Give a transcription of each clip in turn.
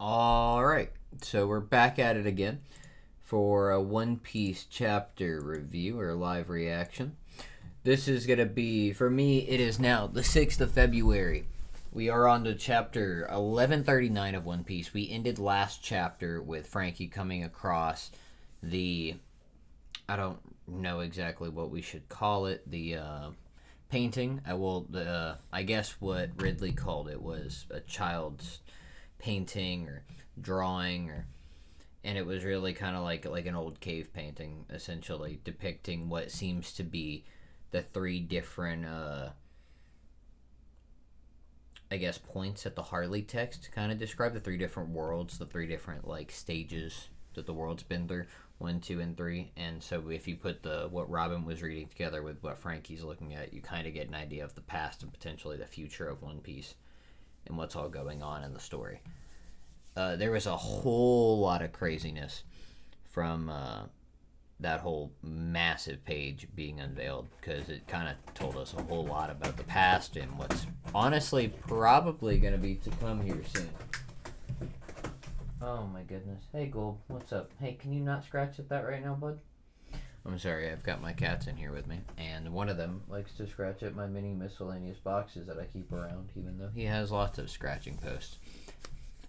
All right, so we're back at it again for a One Piece chapter review or live reaction. This is going to be, for me, it is now the 6th of February. We are on to chapter 1139 of One Piece. We ended last chapter with Frankie coming across the, I don't know exactly what we should call it, the painting. I guess what Ridley called it was a child's painting or drawing, and it was really kind of like an old cave painting, essentially depicting what seems to be the three different I guess points that the Harley text kind of describe, the three different worlds, the three different like stages that the world's been through, 1, 2, and 3. And so if you put the what Robin was reading together with what Frankie's looking at, you kind of get an idea of the past and potentially the future of One Piece and what's all going on in the story. There was a whole lot of craziness from that whole massive page being unveiled, because it kind of told us a whole lot about the past and what's honestly probably going to be to come here soon. Oh my goodness. Hey, Gold, what's up? Hey, can you not scratch at that right now, bud? I'm sorry, I've got my cats in here with me, and one of them likes to scratch at my mini miscellaneous boxes that I keep around, even though he has lots of scratching posts.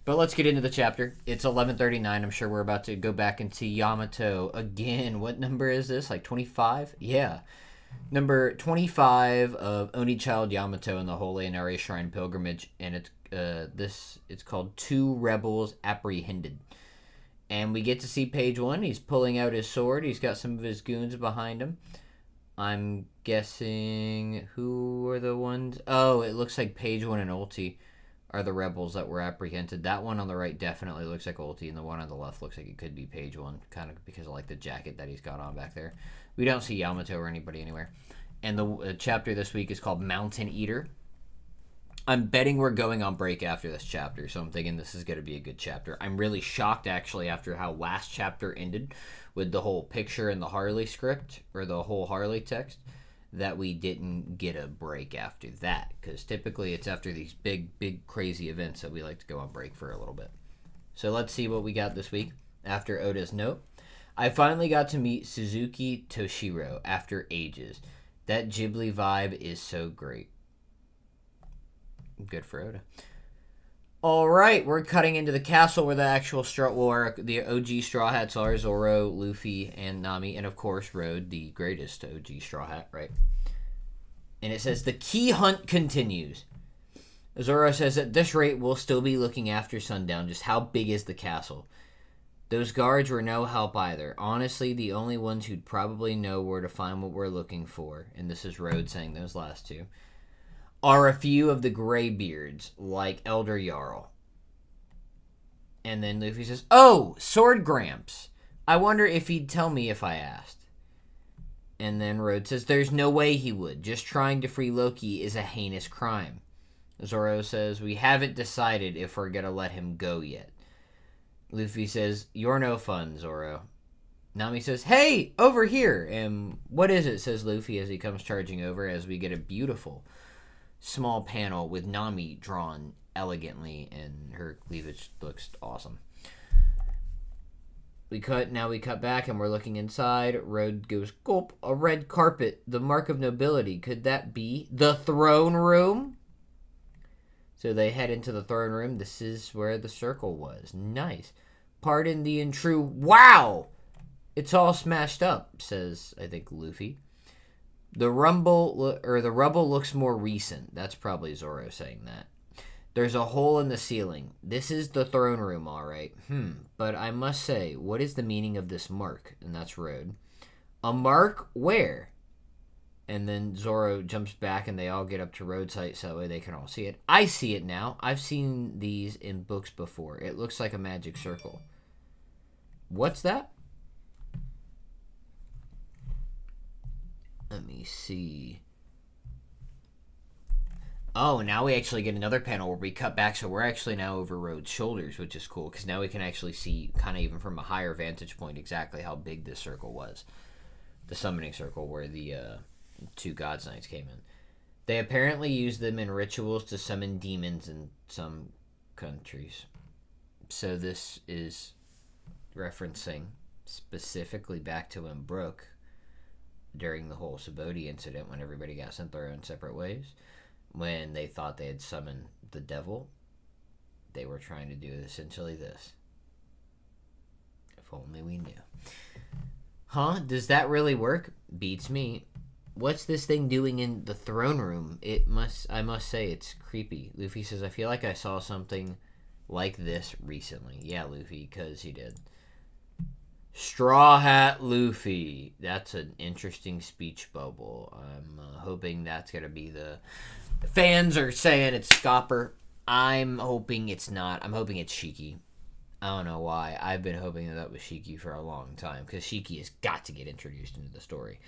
But let's get into the chapter. It's 1139. I'm sure we're about to go back and see Yamato again. What number is this? Like 25? Yeah. Number 25 of Oni Child Yamato and the Holy Inari Shrine Pilgrimage. And it's called Two Rebels Apprehended. And we get to see page 1. He's pulling out his sword. He's got some of his goons behind him. I'm guessing who are the ones? Oh, it looks like page 1 and Ulti are the rebels that were apprehended. That one on the right definitely looks like Ulti, and the one on the left looks like it could be page 1, kind of because of like the jacket that he's got on back there. We don't see Yamato or anybody anywhere. And the chapter this week is called Mountain Eater. I'm betting we're going on break after this chapter, so I'm thinking this is going to be a good chapter. I'm really shocked, actually, after how last chapter ended with the whole picture and the Harley script, or the whole Harley text, that we didn't get a break after that, because typically it's after these big crazy events that we like to go on break for a little bit. So let's see what we got this week. After Oda's note, I finally got to meet Suzuki Toshiro after ages. That Ghibli vibe is so great. Good for Oda. All right, we're cutting into the castle where the actual the OG Straw Hats are: Zoro, Luffy, and Nami, and of course Road, the greatest OG Straw Hat, right? And it says the key hunt continues. Zoro says at this rate we'll still be looking after sundown. Just how big is the castle? Those guards were no help either. Honestly, the only ones who'd probably know where to find what we're looking for, and this is Road saying those last two, are a few of the Greybeards, like Elder Jarl. And then Luffy says, oh, Sword Gramps. I wonder if he'd tell me if I asked. And then Road says, there's no way he would. Just trying to free Loki is a heinous crime. Zoro says, we haven't decided if we're going to let him go yet. Luffy says, you're no fun, Zoro. Nami says, hey, over here. And what is it, says Luffy as he comes charging over, as we get a beautiful small panel with Nami drawn elegantly, and her cleavage looks awesome. We cut back and we're looking inside. Road goes, gulp, a red carpet, the mark of nobility. Could that be the throne room? So they head into the throne room. This is where the circle was. Nice. Pardon the untrue. Wow! It's all smashed up, says, I think, Luffy. The rubble looks more recent. That's probably Zoro saying that. There's a hole in the ceiling. This is the throne room, all right. But I must say, what is the meaning of this mark? And that's Road. A mark where? And then Zoro jumps back and they all get up to Road's height so that way they can all see it. I see it now. I've seen these in books before. It looks like a magic circle. What's that? Let me see. Oh, now we actually get another panel where we cut back, so we're actually now over Road's shoulders, which is cool, because now we can actually see, kind of even from a higher vantage point, exactly how big this circle was. The summoning circle where the two God's Knights came in. They apparently use them in rituals to summon demons in some countries. So this is referencing specifically back to when Brooke, during the whole Subodhi incident, when everybody got sent their own separate ways, when they thought they had summoned the devil, they were trying to do essentially this. If only we knew. Huh? Does that really work? Beats me. What's this thing doing in the throne room? I must say, it's creepy. Luffy says, I feel like I saw something like this recently. Yeah, Luffy, because you did. Straw Hat Luffy. That's an interesting speech bubble. I'm hoping that's going to be the fans are saying it's Scopper. I'm hoping it's not. I'm hoping it's Shiki. I don't know why. I've been hoping that was Shiki for a long time, because Shiki has got to get introduced into the story.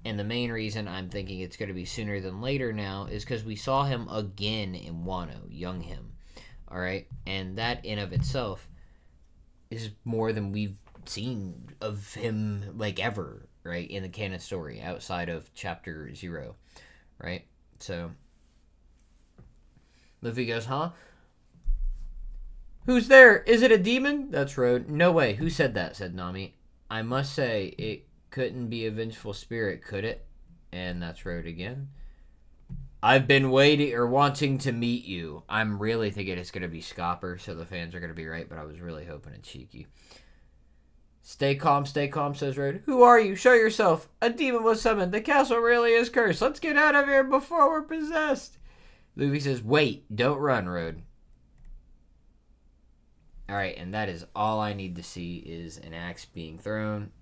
And the main reason I'm thinking it's going to be sooner than later now is because we saw him again in Wano, young him. Alright? And that in of itself is more than we've seen of him, like, ever, right? In the canon story, outside of Chapter 0. Right? So Luffy goes, huh? Who's there? Is it a demon? That's Road. No way. Who said that? Said Nami. I must say, it couldn't be a vengeful spirit, could it? And that's Road again. I've been waiting or wanting to meet you. I'm really thinking it's going to be Scopper, so the fans are going to be right, but I was really hoping it's Shiki. Stay calm, says Road. Who are you? Show yourself. A demon was summoned. The castle really is cursed. Let's get out of here before we're possessed. Luffy says, wait, don't run, Road. Alright, and that is all I need to see is an axe being thrown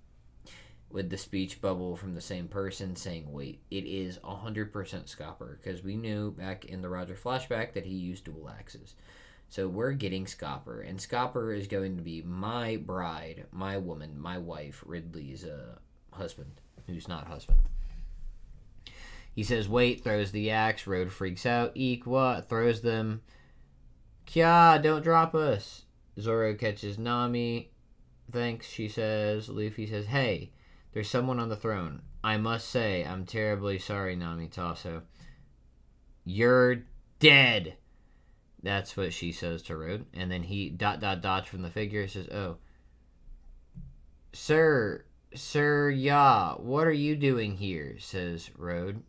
with the speech bubble from the same person saying, wait. It is 100% Scopper, because we knew back in the Roger flashback that he used dual axes. So we're getting Scopper, and Scopper is going to be my bride, my woman, my wife, Ridley's husband, who's not husband. He says, wait, throws the axe, Road freaks out, eek, what? Throws them. Kya, don't drop us. Zoro catches Nami. Thanks, she says. Luffy says, hey, there's someone on the throne. I must say, I'm terribly sorry, Nami Tasso. You're dead. That's what she says to Road. And then he ... from the figure says, oh. Sir, yeah, what are you doing here? Says Road.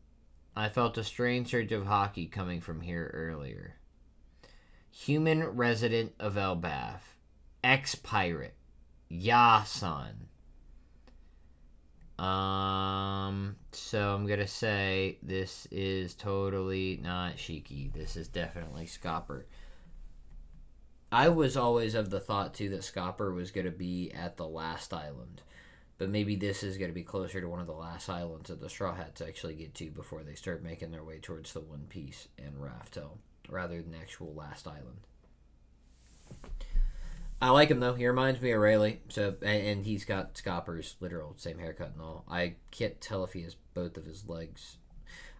I felt a strange surge of haki coming from here earlier. Human resident of Elbaf. Ex-pirate. Ya-san. So I'm gonna say this is totally not Shiki. This is definitely Scopper. I was always of the thought, too, that Scopper was gonna be at the last island. But maybe this is going to be closer to one of the last islands that the Straw Hats actually get to before they start making their way towards the One Piece and Raftel, rather than the actual last island. I like him, though. He reminds me of Rayleigh. And he's got Scopper's literal same haircut and all. I can't tell if he has both of his legs.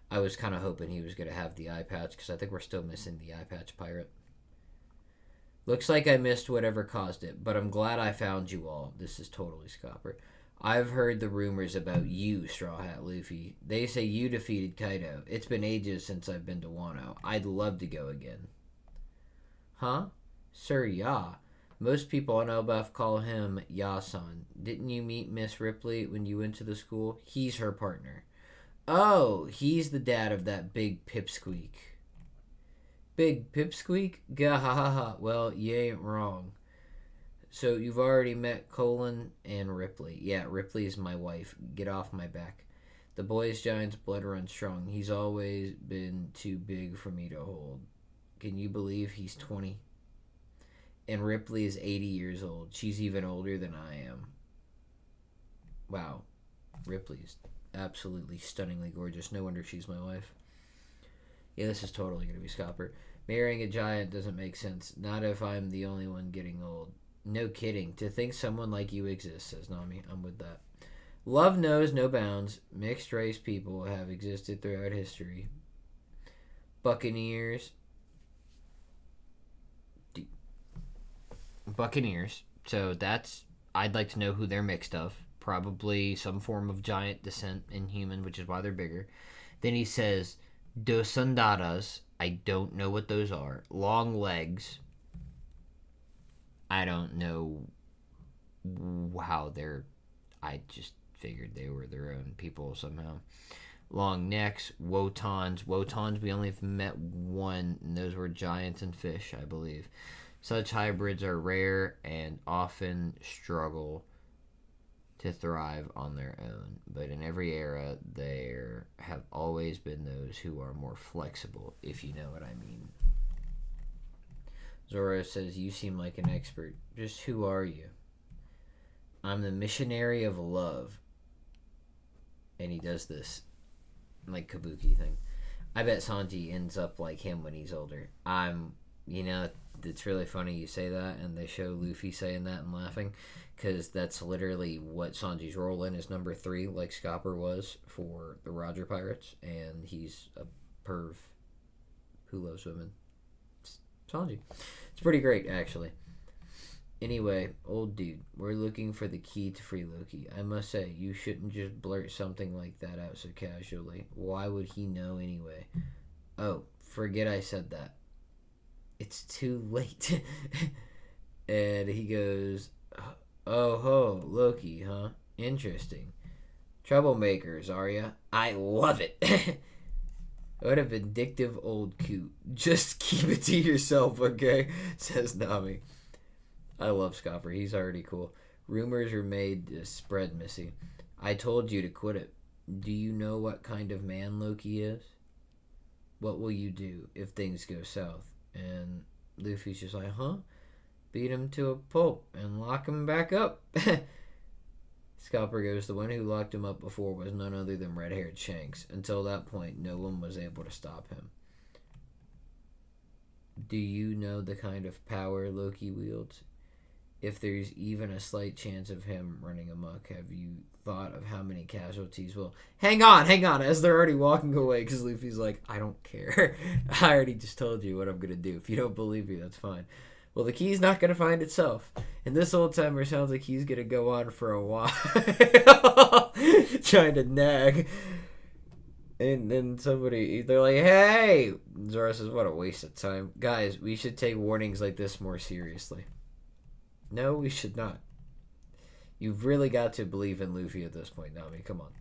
I was kind of hoping he was going to have the eye patch, because I think we're still missing the eye patch pirate. Looks like I missed whatever caused it, but I'm glad I found you all. This is totally Scopper. I've heard the rumors about you, Straw Hat Luffy. They say you defeated Kaido. It's been ages since I've been to Wano. I'd love to go again. Huh? Sir Ya. Most people on Elbaf call him Ya-san. Didn't you meet Miss Ripley when you went to the school? He's her partner. Oh, he's the dad of that big pipsqueak. Big pipsqueak? Gahahaha. Well, you ain't wrong. So you've already met Colin and Ripley. Yeah, Ripley is my wife. Get off my back. The boy's giant's blood runs strong. He's always been too big for me to hold. Can you believe he's 20? And Ripley is 80 years old. She's even older than I am. Wow. Ripley's absolutely stunningly gorgeous. No wonder she's my wife. Yeah, this is totally going to be Scopper. Marrying a giant doesn't make sense. Not if I'm the only one getting old. No kidding. To think someone like you exists, says Nami. I'm with that. Love knows no bounds. Mixed race people have existed throughout history. Buccaneers. So that's... I'd like to know who they're mixed of. Probably some form of giant descent in human, which is why they're bigger. Then he says, Dos Andadas. I don't know what those are. Long legs. I don't know how they're. I just figured they were their own people somehow. Long necks, wotans. Wotans, we only have met one, and those were giants and fish, I believe. Such hybrids are rare and often struggle to thrive on their own, but in every era, there have always been those who are more flexible, if you know what I mean. Zora says, "You seem like an expert. Just who are you?" "I'm the missionary of love." And he does this, like, kabuki thing. I bet Sanji ends up like him when he's older. It's really funny you say that, and they show Luffy saying that and laughing, because that's literally what Sanji's role in is number 3, like Scopper was for the Roger Pirates, and he's a perv who loves women. It's Sanji. It's pretty great, actually. Anyway, old dude, we're looking for the key to free Loki. I must say, you shouldn't just blurt something like that out so casually. Why would he know anyway? Oh, forget I said that. It's too late. And he goes, "Oh ho, Loki, huh? Interesting. Troublemakers, are ya? I love it." What a vindictive old coot. "Just keep it to yourself, okay?" says Nami. I love Scopper. He's already cool. "Rumors are made to spread, Missy. I told you to quit it. Do you know what kind of man Loki is? What will you do if things go south?" And Luffy's just like, "Huh? Beat him to a pulp and lock him back up." Scalper goes, "The one who locked him up before was none other than red-haired Shanks. Until that point, no one was able to stop him." "Do you know the kind of power Loki wields? If there's even a slight chance of him running amok, have you thought of how many casualties will..." Hang on, as they're already walking away, because Luffy's like, "I don't care. I already just told you what I'm going to do. If you don't believe me, that's fine." Well, the key's not going to find itself. And this old timer sounds like he's going to go on for a while. Trying to nag. And then they're like, "Hey!" Zoro says, "What a waste of time. Guys, we should take warnings like this more seriously." No, we should not. You've really got to believe in Luffy at this point, Nami. Come on.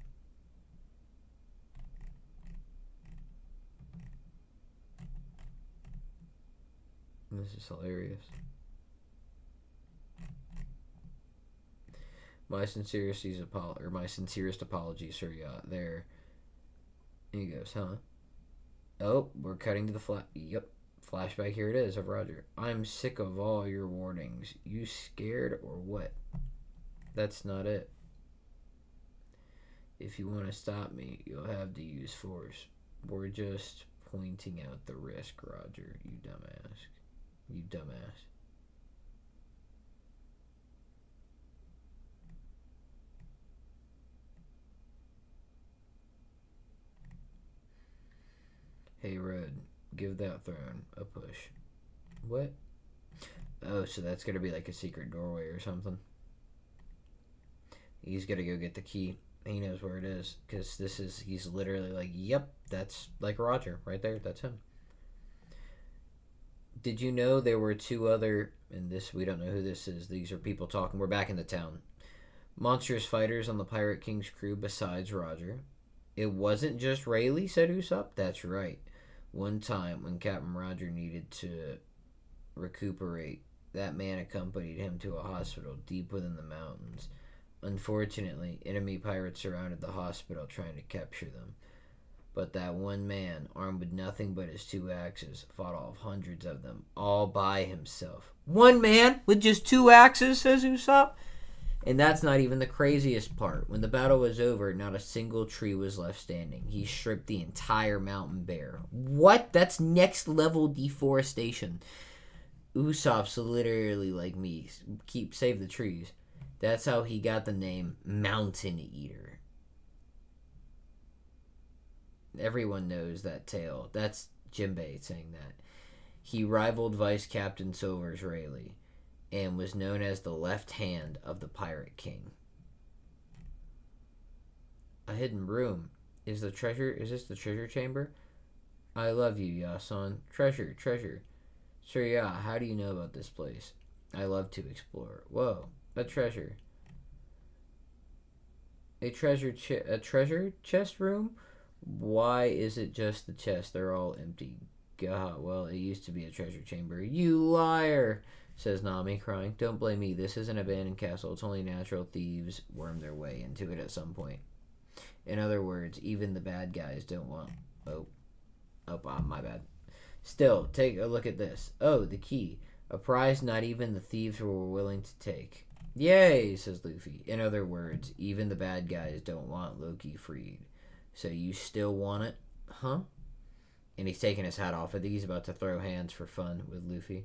This is hilarious. My sincerest apologies, sir. Yeah, there. And he goes, "Huh? Oh, we're cutting to the Yep. Flashback, here it is, of Roger. I'm sick of all your warnings. You scared or what? That's not it. If you want to stop me, you'll have to use force. We're just pointing out the risk, Roger, you dumbass. You dumbass." "Hey, Red, give that throne a push." What? Oh, so that's going to be like a secret doorway or something. He's going to go get the key. He knows where it is, because he's literally like, "Yep, that's like Roger right there. That's him." "Did you know there were 2 other," and this, we don't know who this is. These are people talking. We're back in the town. "Monstrous fighters on the Pirate King's crew besides Roger." "It wasn't just Rayleigh," said Usopp. "That's right. One time when Captain Roger needed to recuperate, that man accompanied him to a hospital deep within the mountains. Unfortunately, enemy pirates surrounded the hospital trying to capture them. But that one man, armed with nothing but his 2 axes, fought off hundreds of them, all by himself." One man with just 2 axes, says Usopp. And that's not even the craziest part. When the battle was over, not a single tree was left standing. He stripped the entire mountain bare. What? That's next level deforestation. Usopp's literally like me. Save the trees. That's how he got the name Mountain Eater. Everyone knows that tale. That's Jinbei saying that. He rivaled Vice Captain Silver's Rayleigh and was known as the left hand of the Pirate King. A hidden room. Is this the treasure chamber? I love you, Yason. Treasure. Sir, yeah, how do you know about this place? I love to explore. Whoa, a treasure. A treasure chest room? Why is it just the chest? They're all empty. God, well, it used to be a treasure chamber. You liar, says Nami, crying. Don't blame me. This is an abandoned castle. It's only natural thieves worm their way into it at some point. In other words, even the bad guys don't want... Oh, my bad. Still, take a look at this. Oh, the key. A prize not even the thieves were willing to take. Yay, says Luffy. In other words, even the bad guys don't want Loki freed. So you still want it? Huh? And he's taking his hat off. I think he's about to throw hands for fun with Luffy.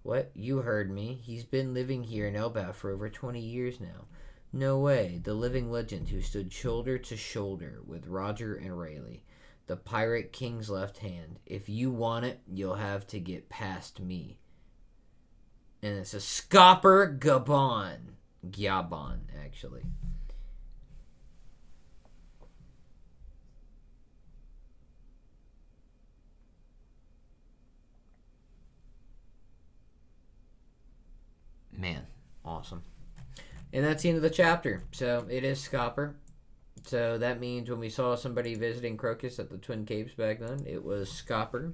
What? You heard me. He's been living here in Elbaf for over 20 years now. No way. The living legend who stood shoulder to shoulder with Roger and Rayleigh. The Pirate King's left hand. If you want it, you'll have to get past me. And it's a Scopper Gabon. Gabon, actually. Man, awesome. And that's the end of the chapter. So it is Scopper. So that means when we saw somebody visiting Crocus at the Twin Capes back then, it was Scopper.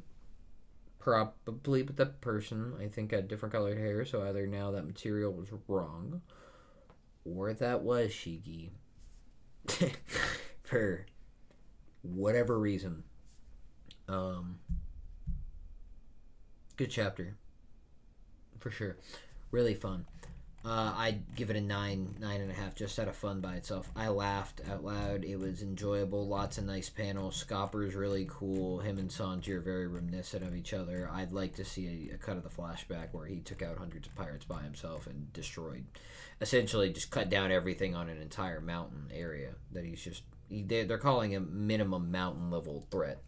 Probably, but that person, I think, had different colored hair, so either now that material was wrong, or that was Shiki. For whatever reason. Good chapter. For sure. Really fun. I'd give it a 9.5, just out of fun by itself. I laughed out loud. It was enjoyable. Lots of nice panels. Scopper's really cool. Him and Sanji are very reminiscent of each other. I'd like to see a cut of the flashback where he took out hundreds of pirates by himself and destroyed, essentially just cut down everything on an entire mountain area that he's just... They're calling him minimum mountain level threat.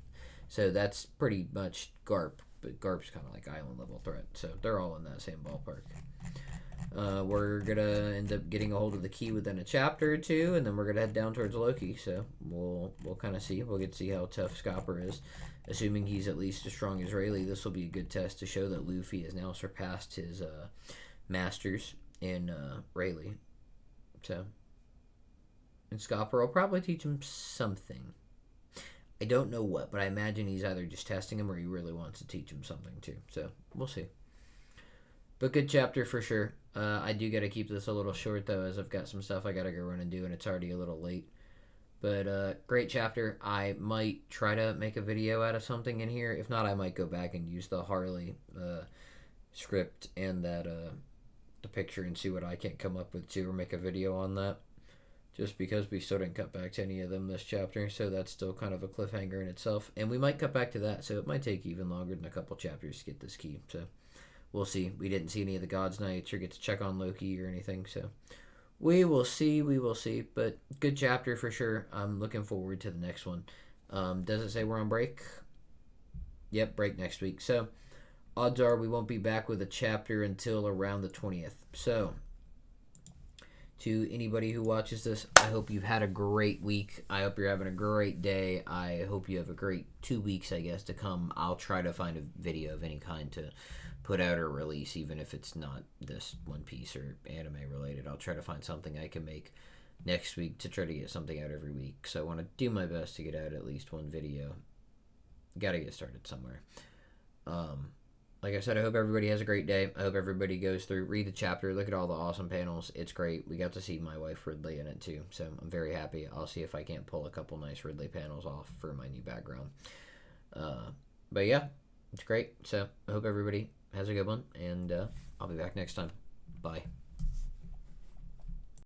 So that's pretty much Garp. But Garp's kind of like island level threat. So they're all in that same ballpark. We're gonna end up getting a hold of the key within a chapter or two, and then we're gonna head down towards Loki. So we'll kind of see. We'll get to see how tough Scopper is, assuming he's at least as strong as Rayleigh. This will be a good test to show that Luffy has now surpassed his masters in Rayleigh. So, and Scopper will probably teach him something. I don't know what, but I imagine he's either just testing him or he really wants to teach him something too. So we'll see. But good chapter for sure. I do got to keep this a little short, though, as I've got some stuff I got to go run and do, and it's already a little late. But great chapter. I might try to make a video out of something in here. If not, I might go back and use the Harley script and that the picture and see what I can come up with, too, or make a video on that. Just because we still didn't cut back to any of them this chapter, so that's still kind of a cliffhanger in itself. And we might cut back to that, so it might take even longer than a couple chapters to get this key, so... We'll see. We didn't see any of the Gods Knights or get to check on Loki or anything, so we will see. But good chapter for sure. I'm looking forward to the next one. Does it say we're on break? Yep, break next week. So odds are we won't be back with a chapter until around the 20th. So to anybody who watches this, I hope you've had a great week. I hope you're having a great day. I hope you have a great 2 weeks, I guess, to come. I'll try to find a video of any kind to put out or release, even if it's not this One Piece or anime related. I'll try to find something I can make next week to try to get something out every week. So I want to do my best to get out at least one video. Got to get started somewhere. Like I said, I hope everybody has a great day. I hope everybody goes through, read the chapter, look at all the awesome panels. It's great. We got to see my wife Ridley in it too, so I'm very happy. I'll see if I can't pull a couple nice Ridley panels off for my new background. But yeah, it's great. So I hope everybody has a good one, and I'll be back next time. Bye.